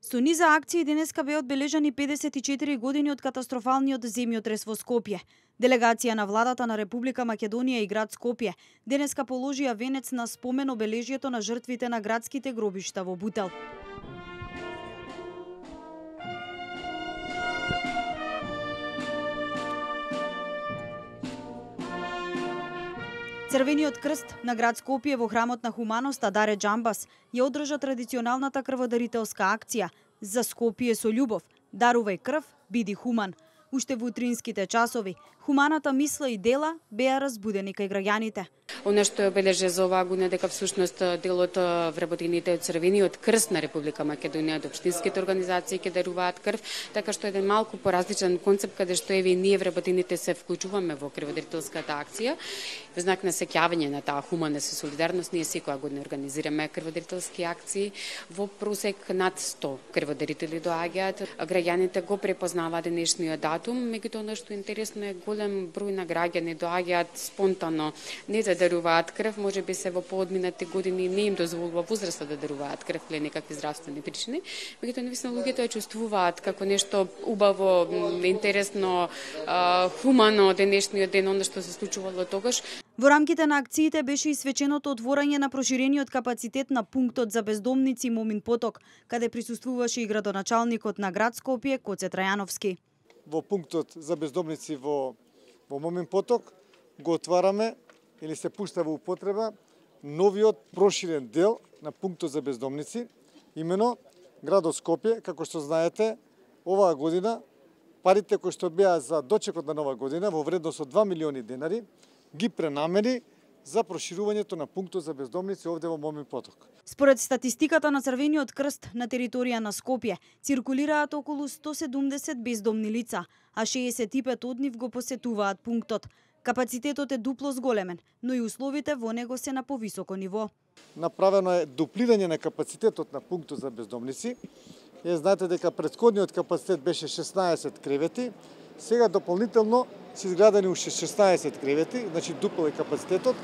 Со низа акции денеска беа одбележани 54 години од катастрофалниот земјотрес во Скопје. Делегација на владата на Република Македонија и град Скопје денеска положија венец на спомен обележјето на жртвите на градските гробишта во Бутел. Црвениот крст на град Скопје во храмот на хуманоста Даре Џамбас ја одржа традиционалната крводарителска акција "За Скопје со љубов, дарувај крв, биди хуман". Уште во утринските часови, хуманата мисла и дела беа разбудени кај граѓаните. Она што обележи за оваа година дека всушност делот вработените од Црвениот крст на Република Македонија од општинските организации ќе даруваат крв, така што еден малку поразличен концепт каде што еве ние вработените се вклучуваме во крводарителската акција. Во знак на сеќавање на таа хуманност и солидарност ние секоја година организираме крводарителски акции. Во просек над 100 крводарители доаѓаат. Граѓаните го препознаваат денешниот датум, меѓутоа она што е интересно е голем број на граѓани доаѓаат спонтано, не да даруваат крв, може би се во поодминати години не им дозволува возраста да даруваат крв или некакви здравствени причини, меѓутоа навистина луѓето ја чувствуваат како нешто убаво, интересно, хумано денешниот ден, оно што се случувало тогаш. Во рамките на акциите беше и свеченото отворање на проширениот капацитет на пунктот за бездомници Момин Поток, каде присуствуваше и градоначалникот на град Скопје Коце Трајановски. Во пунктот за бездомници во Момин Поток го отвараме или се пушта во употреба новиот проширен дел на пунктот за бездомници, имено градот Скопје. Како што знаете, оваа година парите кои што беа за дочекот на нова година во вредност од 2 милиони денари ги пренамени за проширувањето на пунктот за бездомници овде во Момин Поток. Според статистиката на Црвениот крст на територија на Скопје, циркулираат околу 170 бездомни лица, а 65 од нив го посетуваат пунктот. Капацитетот е дупло зголемен, но и условите во него се на повисоко ниво. Направено е дуплирање на капацитетот на пунктот за бездомници. Знаете дека претходниот капацитет беше 16 кревети, сега дополнително се изградени уште 16 кревети, значи дупол е капацитетот.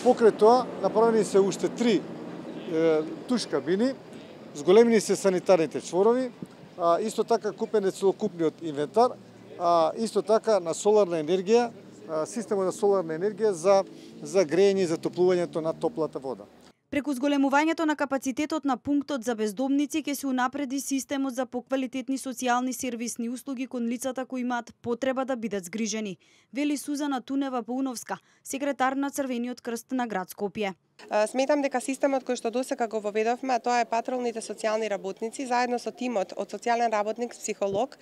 Покрај тоа направени се уште 3 туш кабини, зголемени се санитарните чворови, исто така купен е целокупниот инвентар, исто така на соларна енергија, системот на соларна енергија за грејење и затоплувањето на топлата вода. Преку зголемувањето на капацитетот на пунктот за бездомници ќе се унапреди системот за поквалитетни социјални сервисни услуги кон лицата кои имаат потреба да бидат згрижени, вели Сузана Тунева Пауновска, секретар на Црвениот крст на град Скопје. Сметам дека системот кој што досега го воведовме, а тоа е патролните социјални работници, заедно со тимот од социјален работник, психолог,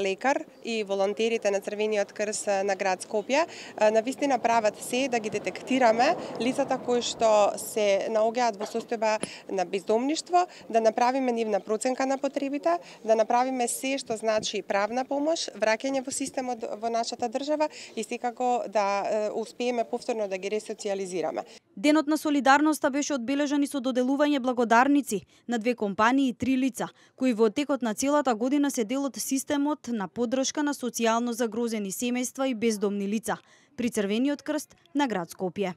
лекар и волонтерите на Црвениот крст на град Скопје, навистина прават се да ги детектираме лицата кои што се наоѓаат во состојба на бездомништво, да направиме нивна проценка на потребите, да направиме се што значи правна помош, враќање во системот во нашата држава и секако да успееме повторно да ги ресоциализираме. Денот на солидарноста беше одбележан и со доделување благодарници на 2 компании и 3 лица, кои во текот на целата година се дел од системот на поддршка на социјално загрозени семејства и бездомни лица при Црвениот крст на град Скопје.